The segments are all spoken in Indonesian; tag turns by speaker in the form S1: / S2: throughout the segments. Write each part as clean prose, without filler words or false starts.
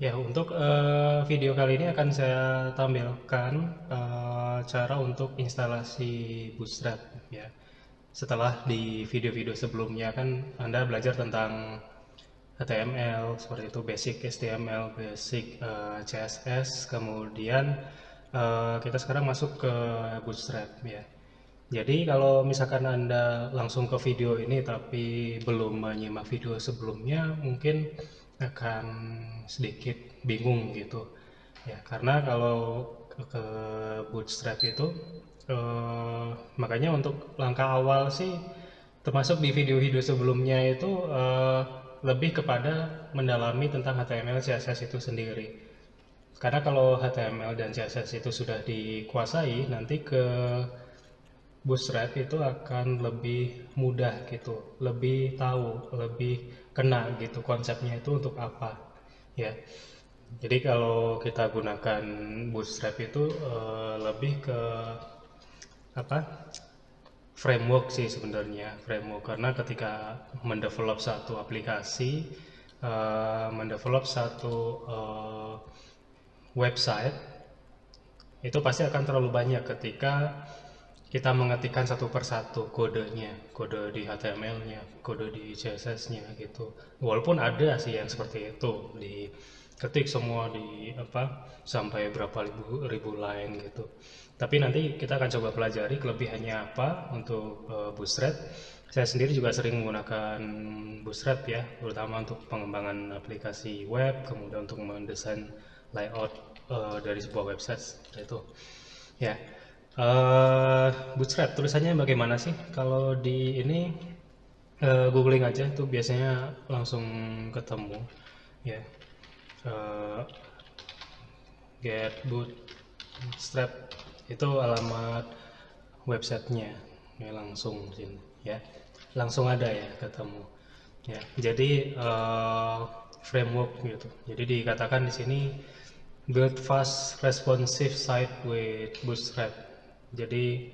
S1: Ya, untuk video kali ini akan saya tampilkan cara untuk instalasi Bootstrap ya. Setelah di video-video sebelumnya kan Anda belajar tentang HTML seperti itu, basic HTML, basic CSS, kemudian kita sekarang masuk ke Bootstrap ya. Jadi kalau misalkan Anda langsung ke video ini tapi belum menyimak video sebelumnya, mungkin akan sedikit bingung gitu. Ya, karena kalau ke Bootstrap itu makanya untuk langkah awal sih termasuk di video-video sebelumnya itu lebih kepada mendalami tentang HTML CSS itu sendiri. Karena kalau HTML dan CSS itu sudah dikuasai, nanti ke Bootstrap itu akan lebih mudah gitu, lebih tahu, lebih kena gitu konsepnya itu untuk apa. Ya, jadi kalau kita gunakan Bootstrap itu lebih ke apa? Framework sih sebenarnya, framework karena ketika mendevelop satu aplikasi, mendevelop satu website itu pasti akan terlalu banyak ketika kita mengetikkan satu persatu kodenya, kode di HTML-nya, kode di CSS-nya gitu. Walaupun ada sih yang seperti itu, diketik semua di apa sampai berapa ribu line gitu. Tapi nanti kita akan coba pelajari kelebihannya apa untuk Bootstrap. Saya sendiri juga sering menggunakan Bootstrap ya, terutama untuk pengembangan aplikasi web, kemudian untuk mendesain layout dari sebuah website itu. Ya, Bootstrap tulisannya bagaimana sih? Kalau di ini googling aja tuh biasanya langsung ketemu. Ya, eh, get Bootstrap itu alamat websitenya. Ya, langsung sini. Ya, langsung ada ya ketemu. Ya, jadi framework gitu. Jadi dikatakan di sini build fast responsive site with Bootstrap. Jadi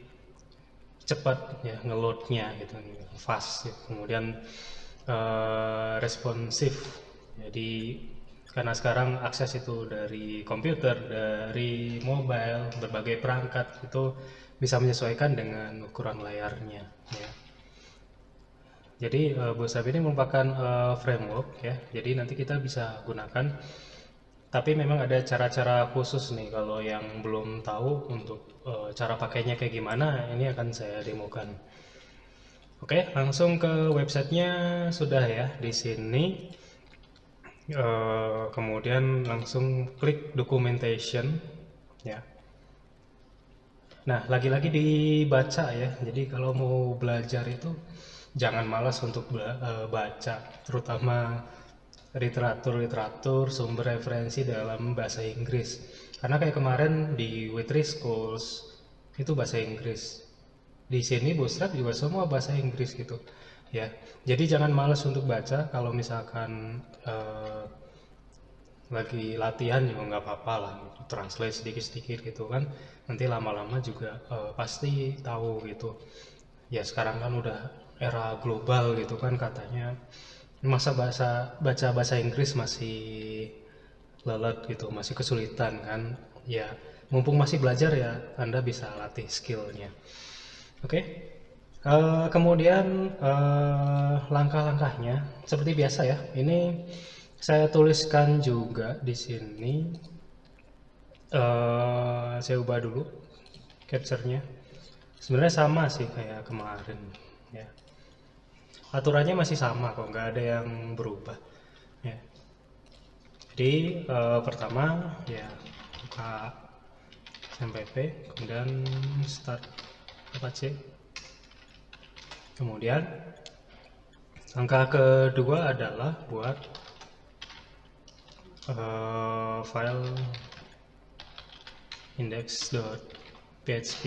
S1: cepat ya ngeloadnya gitu, fast gitu. Kemudian responsif, jadi karena sekarang akses itu dari komputer, dari mobile, berbagai perangkat itu bisa menyesuaikan dengan ukuran layarnya ya. Jadi Bootstrap ini merupakan framework ya, jadi nanti kita bisa gunakan, tapi memang ada cara-cara khusus nih kalau yang belum tahu untuk cara pakainya kayak gimana, ini akan saya demokan. Oke, langsung ke websitenya sudah ya di sini. Kemudian langsung klik documentation ya. Nah, lagi-lagi dibaca ya. Jadi kalau mau belajar itu jangan malas untuk baca, terutama literatur-literatur sumber referensi dalam bahasa Inggris. Karena kayak kemarin di Witry Schools itu bahasa Inggris. Di sini Bootstrap juga semua bahasa Inggris gitu. Ya. Jadi jangan malas untuk baca kalau misalkan lagi latihan juga nggak apa-apa lah gitu. Translate sedikit-sedikit gitu kan, nanti lama-lama juga pasti tahu gitu. Ya sekarang kan udah era global gitu kan, katanya masa baca bahasa Inggris masih lelet gitu, masih kesulitan kan ya. Mumpung masih belajar ya, Anda bisa latih skillnya. Oke. Kemudian langkah-langkahnya seperti biasa ya. Ini saya tuliskan juga di sini. Saya ubah dulu capture-nya. Sebenarnya sama sih kayak kemarin. Ya. Aturannya masih sama kok, nggak ada yang berubah. Ya. Jadi pertama ya buka SMPP, kemudian start Apache. Kemudian langkah kedua adalah buat file index.php,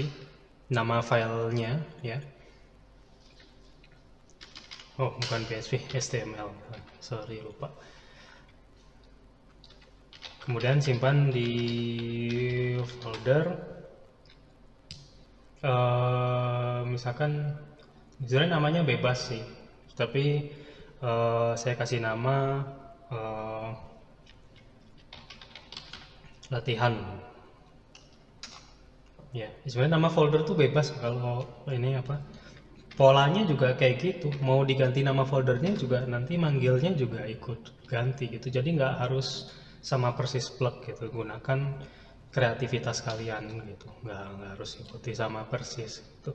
S1: nama filenya ya. Oh, bukan PHP, HTML. Sorry, lupa. Kemudian simpan di folder misalkan sebenarnya namanya bebas sih, tapi saya kasih nama latihan. Ya, sebenarnya nama folder tuh bebas kalau ini apa, polanya juga kayak gitu, mau diganti nama foldernya juga nanti manggilnya juga ikut ganti gitu, jadi nggak harus sama persis plug gitu, gunakan kreativitas kalian gitu, nggak harus ikuti sama persis gitu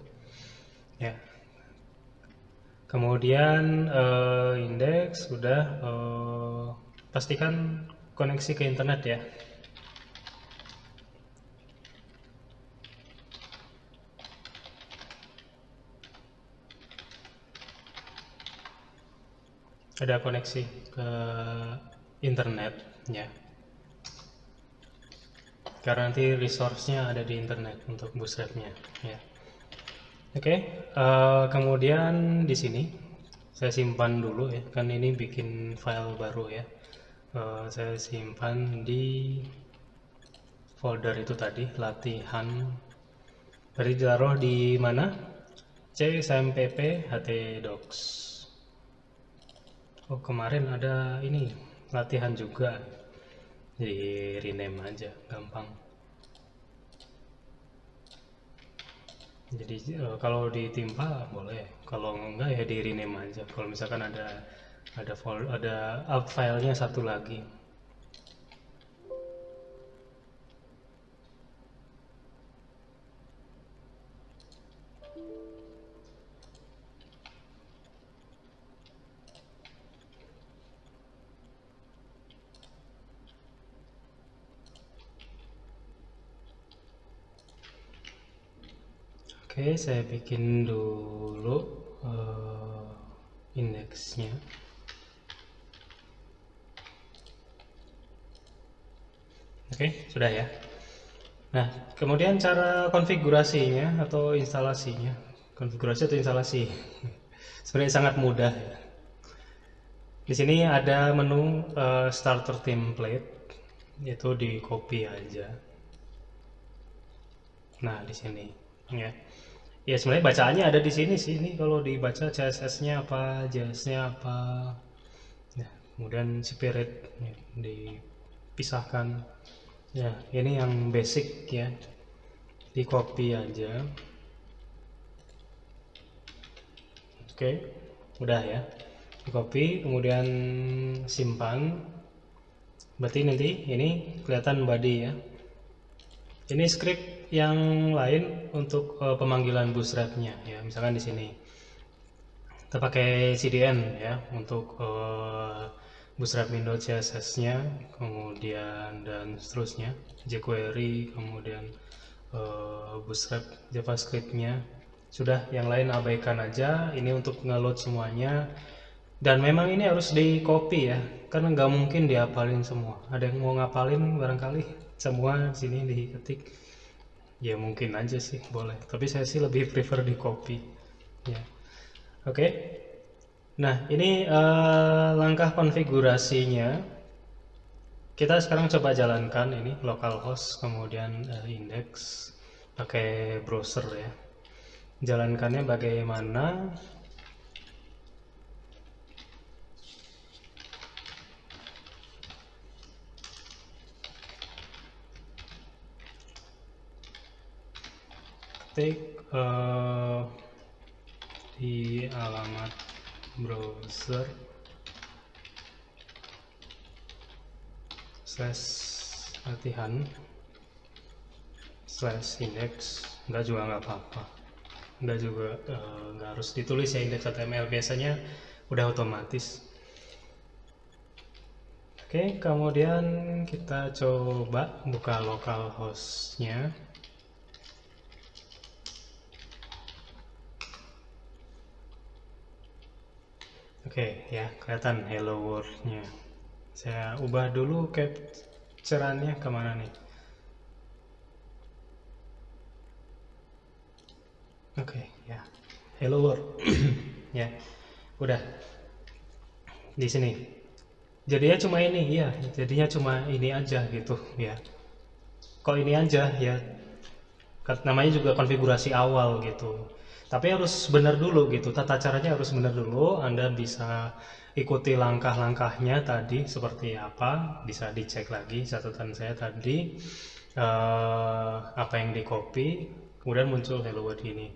S1: ya. Kemudian indeks sudah, pastikan koneksi ke internet ya. Ada koneksi ke internet ya, karena nanti resource-nya ada di internet untuk bootstrap-nya ya. Oke, kemudian di sini saya simpan dulu ya, kan ini bikin file baru ya. Saya simpan di folder itu tadi, latihan. Berarti ditaruh di mana? CSMPP htdocs. Oh, kemarin ada ini latihan juga, jadi rename aja, gampang. Jadi kalau ditimpa boleh, kalau enggak ya di rename aja. Kalau misalkan ada up filenya satu lagi. Oke, saya bikin dulu indeksnya. Oke, sudah ya. Nah, kemudian cara konfigurasinya atau instalasinya. Konfigurasi atau instalasi. Sebenarnya sangat mudah ya. Di sini ada menu starter template, itu di copy aja. Nah, di sini ya. Ya sebenarnya bacaannya ada di sini sih. Ini kalau dibaca CSS-nya apa, JS-nya apa. Nah, kemudian spirit ya, dipisahkan. Ya, ini yang basic ya. Di copy aja. Oke, udah ya. Di copy, kemudian simpan. Berarti nanti ini kelihatan body ya. Ini script yang lain untuk pemanggilan bootstrap-nya ya. Misalkan di sini kita pakai CDN ya untuk bootstrap window CSS-nya, kemudian dan seterusnya, jQuery, kemudian bootstrap JavaScript-nya. Sudah, yang lain abaikan aja. Ini untuk nge-load semuanya. Dan memang ini harus di copy ya, karena nggak mungkin dihafalin semua. Ada yang mau ngapalin barangkali semua sini diketik, ya mungkin aja sih, boleh. Tapi saya sih lebih prefer di copy. Ya, oke. Nah, ini langkah konfigurasinya. Kita sekarang coba jalankan ini localhost, kemudian index pakai browser ya. Jalankannya bagaimana? Ketik di alamat browser /latihan /index, enggak juga nggak apa-apa, enggak juga nggak harus ditulis ya index HTML, biasanya udah otomatis. Oke, kemudian kita coba buka localhost-nya. Oke ya, kelihatan hello world-nya. Saya ubah dulu capture-annya kemana nih? Oke ya, hello world. Ya, udah di sini. Jadinya cuma ini ya, jadinya cuma ini aja gitu ya. Kok ini aja ya? Namanya juga konfigurasi awal gitu. Tapi harus benar dulu gitu, tata caranya harus benar dulu. Anda bisa ikuti langkah-langkahnya tadi seperti apa, bisa dicek lagi catatan saya tadi, apa yang di copy, kemudian muncul hello world ini.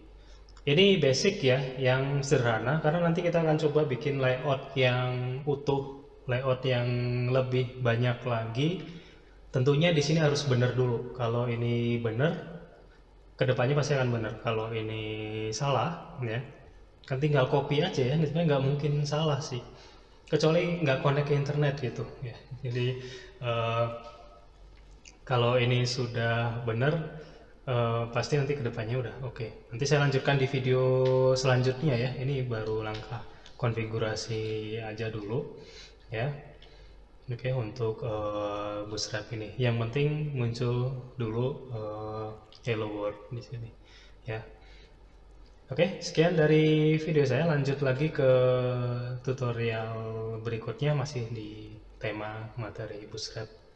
S1: Ini basic ya, yang sederhana, karena nanti kita akan coba bikin layout yang utuh, layout yang lebih banyak lagi. Tentunya di sini harus benar dulu. Kalau ini benar, kedepannya pasti akan benar. Kalau ini salah ya kan tinggal copy aja ya, sebenarnya nggak mungkin salah sih, kecuali nggak connect ke internet gitu ya. Jadi eh, kalau ini sudah benar, pasti nanti kedepannya udah oke. Nanti saya lanjutkan di video selanjutnya ya, ini baru langkah konfigurasi aja dulu ya. Oke, untuk bootstrap ini, yang penting muncul dulu hello world di sini ya. Oke, sekian dari video saya. Lanjut lagi ke tutorial berikutnya, masih di tema materi bootstrap.